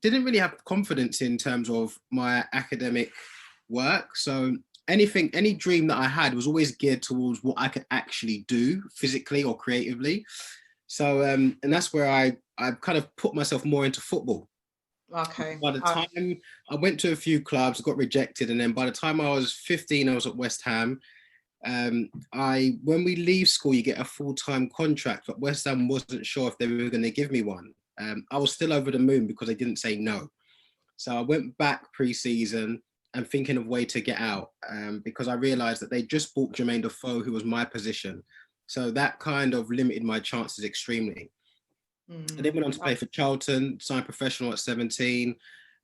didn't really have confidence in terms of my academic work. So any dream that I had was always geared towards what I could actually do physically or creatively. So and that's where I kind of put myself more into football. Okay. By the time I went to a few clubs, got rejected, and then by the time I was 15, I was at West Ham. When we leave school, you get a full-time contract, but West Ham wasn't sure if they were going to give me one. I was still over the moon because they didn't say no. So I went back pre-season and thinking of way to get out because I realised that they just bought Jermaine Defoe, who was my position. So that kind of limited my chances extremely. I then went on to play for Charlton, signed professional at 17.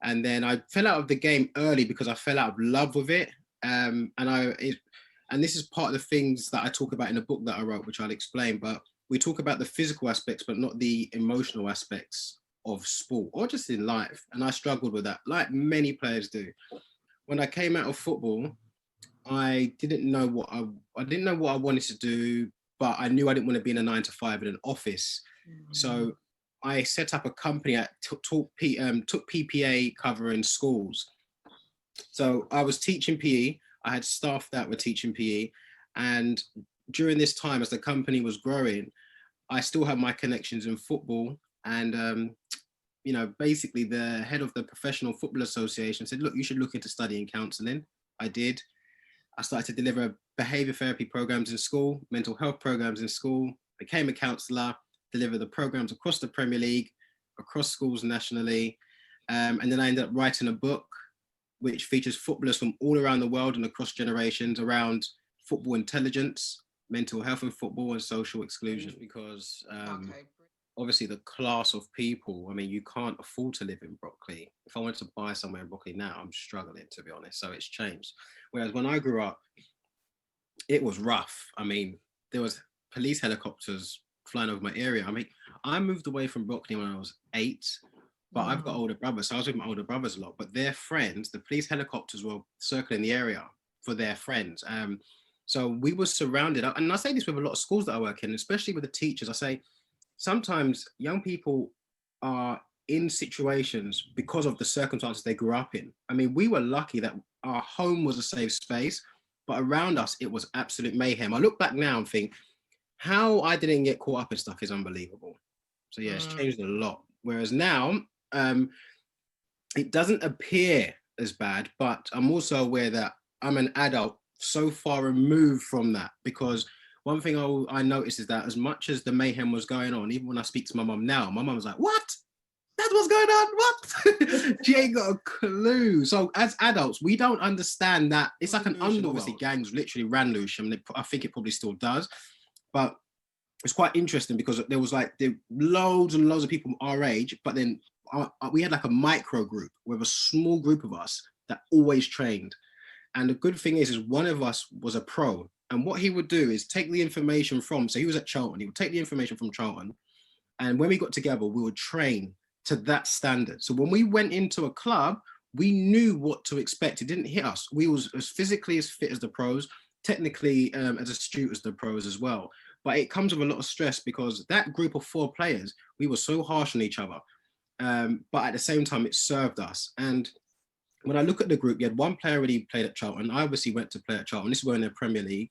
And then I fell out of the game early because I fell out of love with it. And this is part of the things that I talk about in a book that I wrote, which I'll explain. But we talk about the physical aspects, but not the emotional aspects of sport or just in life. And I struggled with that, like many players do. When I came out of football, I didn't know what I wanted to do, but I knew I didn't want to be in a 9 to 5 in an office. So I set up a company that took PPA cover in schools. So I was teaching PE. I had staff that were teaching PE. And during this time, as the company was growing, I still had my connections in football. And, basically the head of the Professional Football Association said, look, you should look into studying counselling. I did. I started to deliver behaviour therapy programs in school, mental health programs in school, became a counsellor, deliver the programs across the Premier League, across schools nationally. And then I ended up writing a book which features footballers from all around the world and across generations around football intelligence, mental health in football, and social exclusion. Because obviously the class of people, I mean, you can't afford to live in Brockley. If I wanted to buy somewhere in Brockley now, I'm struggling, to be honest. So it's changed. Whereas when I grew up, it was rough. I mean, there was police helicopters flying over my area. I mean, I moved away from Brockley when I was 8, but I've got older brothers, so I was with my older brothers a lot. But their friends, the police helicopters were circling the area for their friends. So we were surrounded, and I say this with a lot of schools that I work in, especially with the teachers. I say sometimes young people are in situations because of the circumstances they grew up in. I mean, we were lucky that our home was a safe space, but around us, it was absolute mayhem. I look back now and think, how I didn't get caught up in stuff is unbelievable. So yeah, it's changed a lot. Whereas now, it doesn't appear as bad, but I'm also aware that I'm an adult so far removed from that, because one thing I noticed is that as much as the mayhem was going on, even when I speak to my mum now, my mum's like, what? That's what's going on? What? She ain't got a clue. So as adults, we don't understand that it's like an underworld. Obviously, gangs literally ran loose. I mean, I think it probably still does. But it's quite interesting because there was loads and loads of people our age, but then we had like a micro group with a small group of us that always trained. And the good thing is one of us was a pro. And what he would do is take the information so he was at Charlton, he would take the information from Charlton. And when we got together, we would train to that standard. So when we went into a club, we knew what to expect. It didn't hit us. We was as physically as fit as the pros, technically as astute as the pros as well. But it comes with a lot of stress because that group of 4 players, we were so harsh on each other. But at the same time, it served us. And when I look at the group, you had one player already played at Charlton. I obviously went to play at Charlton. This is where in the Premier League.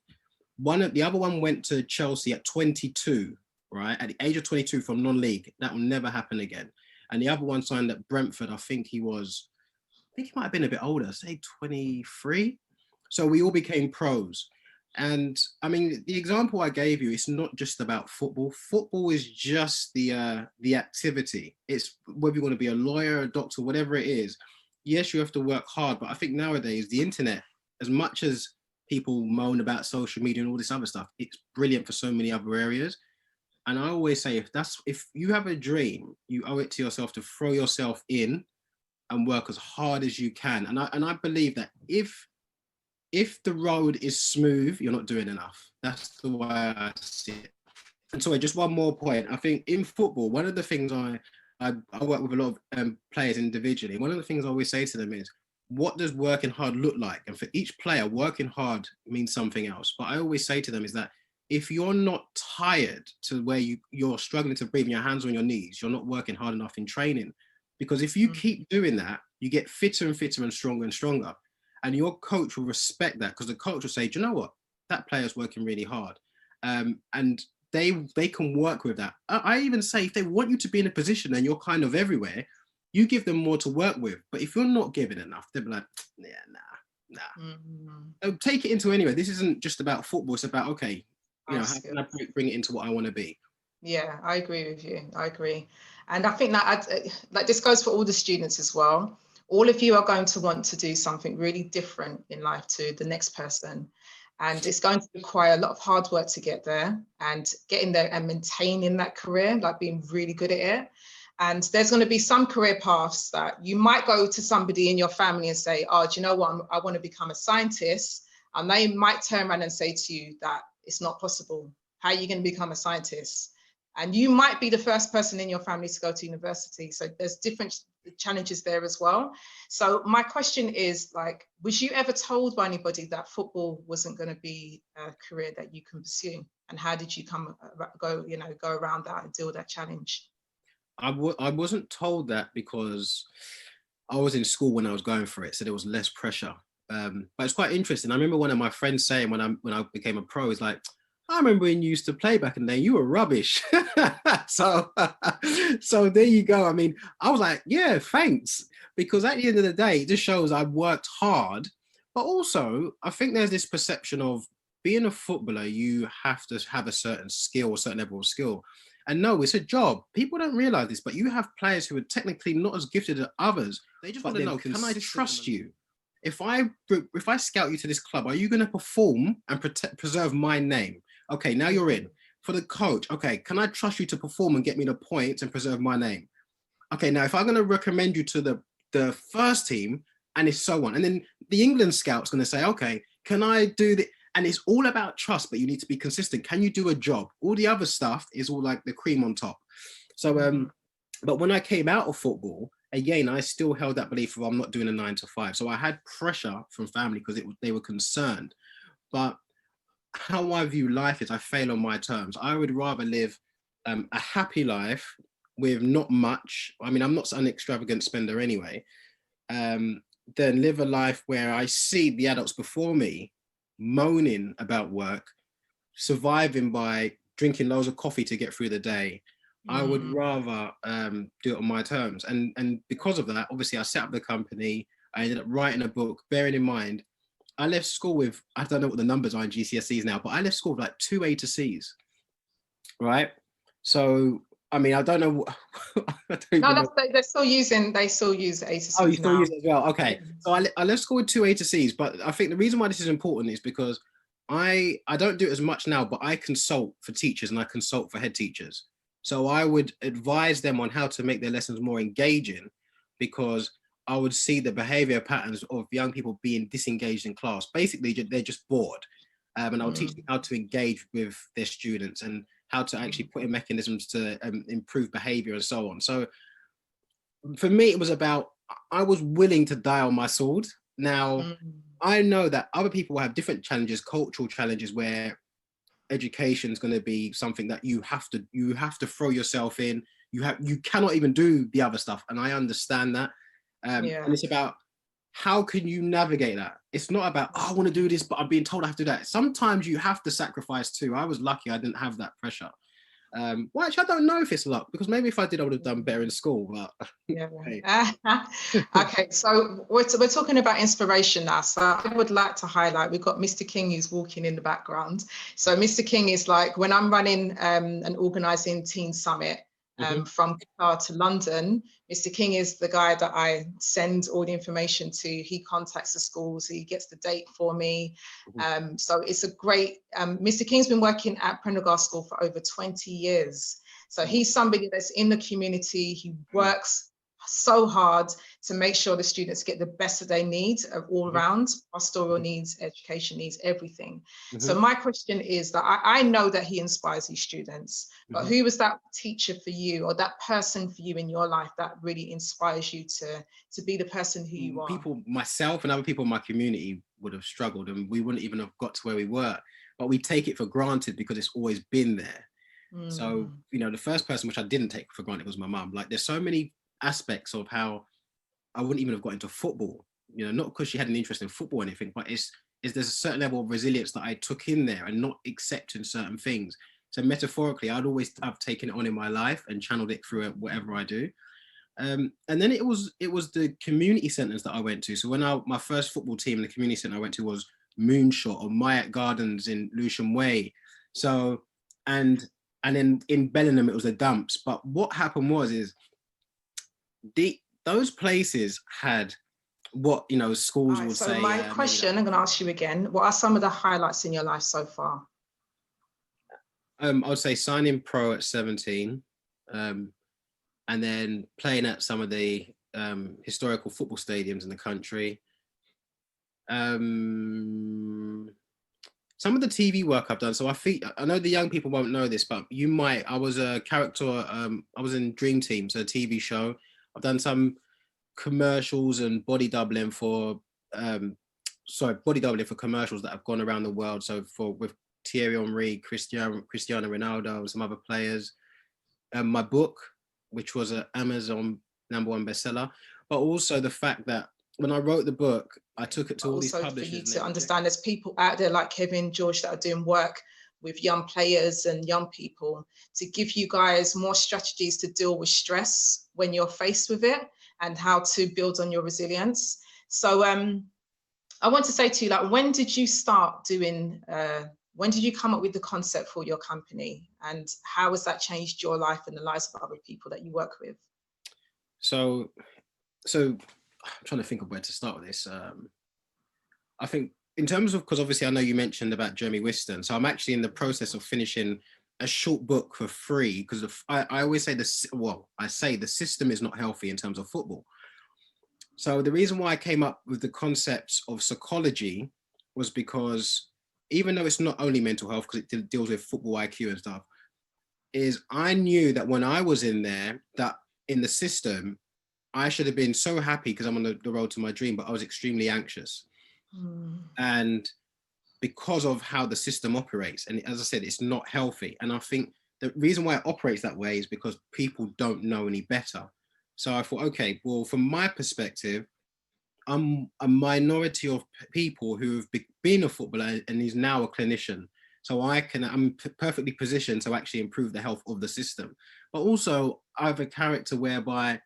The other one went to Chelsea at 22, right? At the age of 22 from non-league. That will never happen again. And the other one signed at Brentford. I think he might have been a bit older, say 23. So we all became pros. And I mean, the example I gave you, it's not just about football. Football is just the activity. It's whether you want to be a lawyer, a doctor, whatever it is. Yes, you have to work hard, but I think nowadays the internet, as much as people moan about social media and all this other stuff, it's brilliant for so many other areas. And I always say, if you have a dream, you owe it to yourself to throw yourself in and work as hard as you can. And I believe that if the road is smooth, you're not doing enough. That's the way I see it. And so just one more point. I think in football, one of the things I work with a lot of players individually. One of the things I always say to them is, what does working hard look like? And for each player, working hard means something else. But I always say to them is that if you're not tired to where you're struggling to breathe and your hands on your knees, you're not working hard enough in training. Because if you keep doing that, you get fitter and fitter and stronger. And your coach will respect that, because the coach will say, do you know what? That player's working really hard. And they can work with that. I even say, if they want you to be in a position and you're kind of everywhere, you give them more to work with. But if you're not giving enough, they'll be like, yeah, nah. They'll take it into anyway. This isn't just about football. It's about, okay, how can I bring it into what I want to be? Yeah, I agree with you. I agree. And I think that like this goes for all the students as well. All of you are going to want to do something really different in life to the next person. And it's going to require a lot of hard work to get there, and getting there and maintaining that career, like being really good at it. And there's going to be some career paths that you might go to somebody in your family and say, oh, do you know what? I want to become a scientist. And they might turn around and say to you that it's not possible. How are you going to become a scientist? And you might be the first person in your family to go to university. So there's different challenges there as well. So my question is, like, was you ever told by anybody that football wasn't going to be a career that you can pursue? And how did you go around that and deal with that challenge? I wasn't told that, because I was in school when I was going for it, so there was less pressure. But it's quite interesting. I remember one of my friends saying when I became a pro, he's like, I remember when you used to play back in the day, you were rubbish. so there you go. I mean, I was like, yeah, thanks. Because at the end of the day, it just shows I worked hard. But also, I think there's this perception of being a footballer, you have to have a certain skill, a certain level of skill. And no, it's a job. People don't realize this, but you have players who are technically not as gifted as others. They just want to know, can I trust you? If I scout you to this club, are you going to perform and preserve my name? Okay, now you're in. For the coach, okay, can I trust you to perform and get me the points and preserve my name? Okay, now if I'm going to recommend you to the first team, and it's so on. And then the England scout's going to say, okay, can I do the... And it's all about trust, but you need to be consistent. Can you do a job? All the other stuff is all like the cream on top. So, but when I came out of football, again, I still held that belief of I'm not doing a 9 to 5. So I had pressure from family because they were concerned. But how I view life is I fail on my terms. I would rather live a happy life with not much. I mean, I'm not an extravagant spender anyway. Than live a life where I see the adults before me moaning about work, surviving by drinking loads of coffee to get through the day. I would rather do it on my terms. And because of that, obviously I set up the company. I ended up writing a book, bearing in mind, I left school with, I don't know what the numbers are in GCSEs now, but I left school with like 2 A to C's, right? So, I mean, I don't know. They still use A to C's. Oh, you still now. use it as well? Okay. So I left school with 2 A to C's, but I think the reason why this is important is because I don't do it as much now, but I consult for teachers and I consult for head teachers. So I would advise them on how to make their lessons more engaging, because I would see the behavior patterns of young people being disengaged in class. Basically, they're just bored. And I'll teach them how to engage with their students and how to actually put in mechanisms to improve behavior and so on. So for me, it was about, I was willing to die on my sword. Now, I know that other people will have different challenges, cultural challenges, where education is going to be something that you have to throw yourself in. You cannot even do the other stuff. And I understand that. And it's about, how can you navigate that? It's not about, oh, I want to do this, but I'm being told I have to do that. Sometimes you have to sacrifice too. I was lucky I didn't have that pressure. Well, actually, I don't know if it's luck, because maybe if I did, I would have done better in school. But hey. Okay, so we're talking about inspiration now. So I would like to highlight, we've got Mr. King who's walking in the background. So Mr. King is like, when I'm running and organising Teen Summit, from Qatar to London, Mr. King is the guy that I send all the information to. He contacts the schools, he gets the date for me. So it's a great, Mr. King's been working at Prendergast School for over 20 years. So he's somebody that's in the community. He works so hard to make sure the students get the best that they need all around, pastoral needs, education needs, everything. So my question is that I know that he inspires these students, but who was that teacher for you, or that person for you in your life that really inspires you to be the person who you are? People, myself and other people in my community would have struggled, and we wouldn't even have got to where we were, but we take it for granted because it's always been there. So, the first person which I didn't take for granted was my mum. Like, there's so many aspects of how I wouldn't even have got into football, you know, not because she had an interest in football or anything, but is there's a certain level of resilience that I took in there and not accepting certain things. So metaphorically, I'd always have taken it on in my life and channeled it through whatever I do. And then it was the community centres that I went to. So when my first football team in the community centre I went to was Moonshot or Myatt Gardens in Lewisham Way. So and then in Bellingham it was the Dumps. But what happened is those places had what, you know, schools would say. So my question, I'm going to ask you again, what are some of the highlights in your life so far? I would say signing pro at 17, and then playing at some of the historical football stadiums in the country. Some of the TV work I've done. So I know the young people won't know this, but you might. I was a character. I was in Dream Team, so a TV show. I've done some commercials and body doubling for commercials that have gone around the world. So with Thierry Henry, Cristiano Ronaldo, and some other players. My book, which was an Amazon #1 bestseller, but also the fact that when I wrote the book, I took it to all these publishers. For you to understand, there's people out there like Kevin, George, that are doing work with young players and young people to give you guys more strategies to deal with stress when you're faced with it and how to build on your resilience. So I want to say to you, like, when did you start doing, when did you come up with the concept for your company, and how has that changed your life and the lives of other people that you work with? So I'm trying to think of where to start with this. I think in terms of, because obviously I know you mentioned about Jeremy Whiston, so I'm actually in the process of finishing a short book for free, because I always say this, well, I say the system is not healthy in terms of football. So the reason why I came up with the concepts of psychology was because, even though it's not only mental health, because it deals with football IQ and stuff, is I knew that when I was in there, that in the system, I should have been so happy because I'm on the road to my dream, but I was extremely anxious. And because of how the system operates, and as I said, it's not healthy. And I think the reason why it operates that way is because people don't know any better. So I thought, okay, well, from my perspective, I'm a minority of people who have been a footballer and is now a clinician. So I'm perfectly positioned to actually improve the health of the system. But also I have a character whereby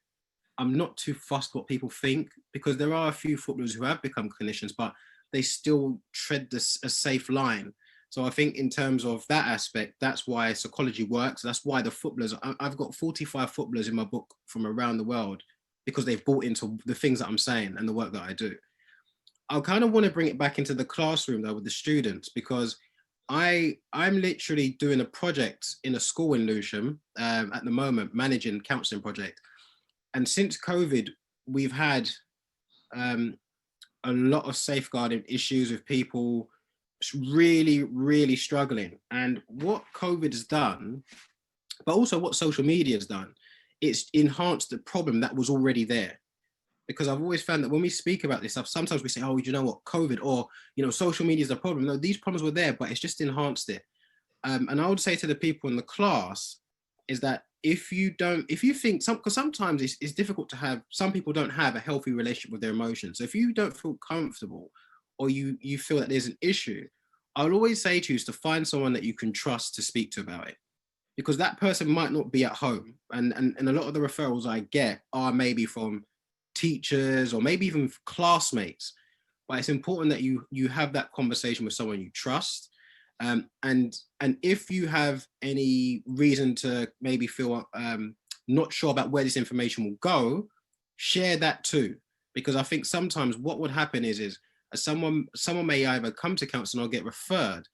I'm not too fussed what people think, because there are a few footballers who have become clinicians, but they still tread a safe line. So I think in terms of that aspect, that's why psychology works. That's why the footballers, I've got 45 footballers in my book from around the world, because they've bought into the things that I'm saying and the work that I do. I kind of want to bring it back into the classroom though with the students, because I'm literally doing a project in a school in Lewisham at the moment, managing a counselling project. And since COVID, we've had a lot of safeguarding issues with people really, really struggling. And what COVID has done, but also what social media has done, it's enhanced the problem that was already there. Because I've always found that when we speak about this stuff, sometimes we say, oh, you know what, COVID, or, you know, social media is a problem. No, these problems were there, but it's just enhanced it. And I would say to the people in the class is that if you think, because sometimes it's difficult to have, some people don't have a healthy relationship with their emotions. So if you don't feel comfortable, or you feel that there's an issue, I would always say to you is to find someone that you can trust to speak to about it. Because that person might not be at home. And a lot of the referrals I get are maybe from teachers or maybe even classmates. But it's important that you have that conversation with someone you trust. And if you have any reason to maybe feel not sure about where this information will go, share that too. Because I think sometimes what would happen is someone may either come to counselling or get referred,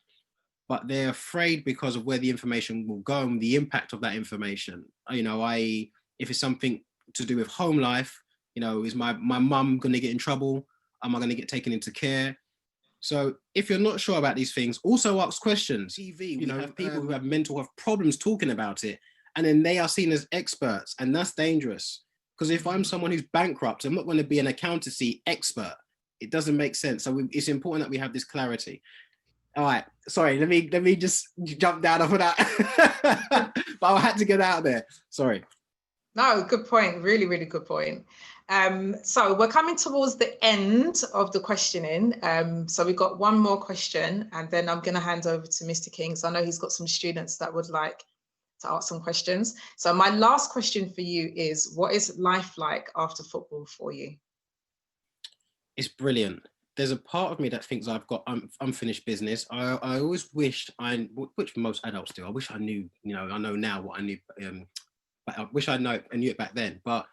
but they're afraid because of where the information will go and the impact of that information. You know, i.e., if it's something to do with home life, you know, is my mum going to get in trouble? Am I going to get taken into care? So if you're not sure about these things, also ask questions. TV, you know, have people who have mental health problems talking about it, and then they are seen as experts, and that's dangerous. Because if I'm someone who's bankrupt, I'm not going to be an accountancy expert. It doesn't make sense. So it's important that we have this clarity. All right, sorry, let me just jump down off of that. But I had to get out there. Sorry. No, good point. Really, really good point. So we're coming towards the end of the questioning. So we've got one more question, and then I'm going to hand over to Mr. King. So I know he's got some students that would like to ask some questions. So my last question for you is, what is life like after football for you? It's brilliant. There's a part of me that thinks I've got unfinished business. I always wished which most adults do. I wish I knew, I know now what I knew, but I wish I knew it back then. But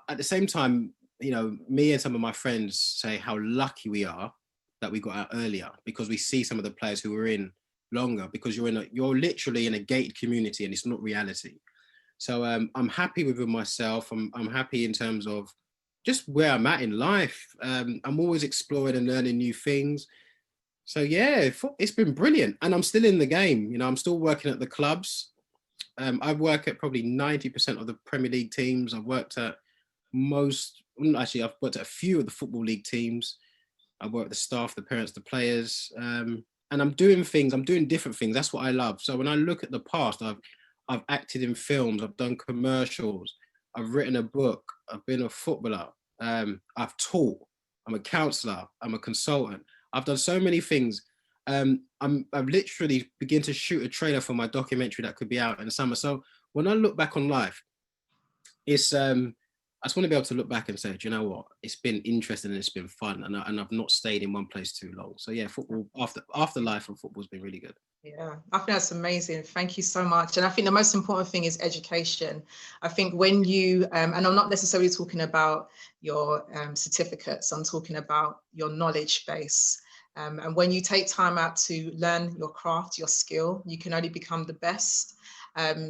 at the same time, me and some of my friends say how lucky we are that we got out earlier, because we see some of the players who were in longer, because you're literally in a gated community and it's not reality. So I'm happy with myself. I'm happy in terms of just where I'm at in life. I'm always exploring and learning new things. So yeah, it's been brilliant, and I'm still in the game. I'm still working at the clubs. I work at probably 90% of the Premier League teams. I've worked at I've worked at a few of the Football League teams. I work with the staff, the parents, the players, and I'm doing different things. That's what I love. So when I look at the past, I've acted in films, I've done commercials, I've written a book, I've been a footballer, I've taught, I'm a counsellor, I'm a consultant. I've done so many things. I've literally begun to shoot a trailer for my documentary that could be out in the summer. So when I look back on life, it's I just want to be able to look back and say, do you know what? It's been interesting and it's been fun, and I've not stayed in one place too long. So yeah, football after life and football's been really good. Yeah, I think that's amazing. Thank you so much. And I think the most important thing is education. I think when you, and I'm not necessarily talking about your certificates, I'm talking about your knowledge base. And when you take time out to learn your craft, your skill, you can only become the best.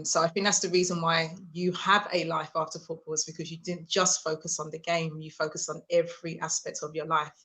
So I think that's the reason why you have a life after football, is because you didn't just focus on the game, you focused on every aspect of your life.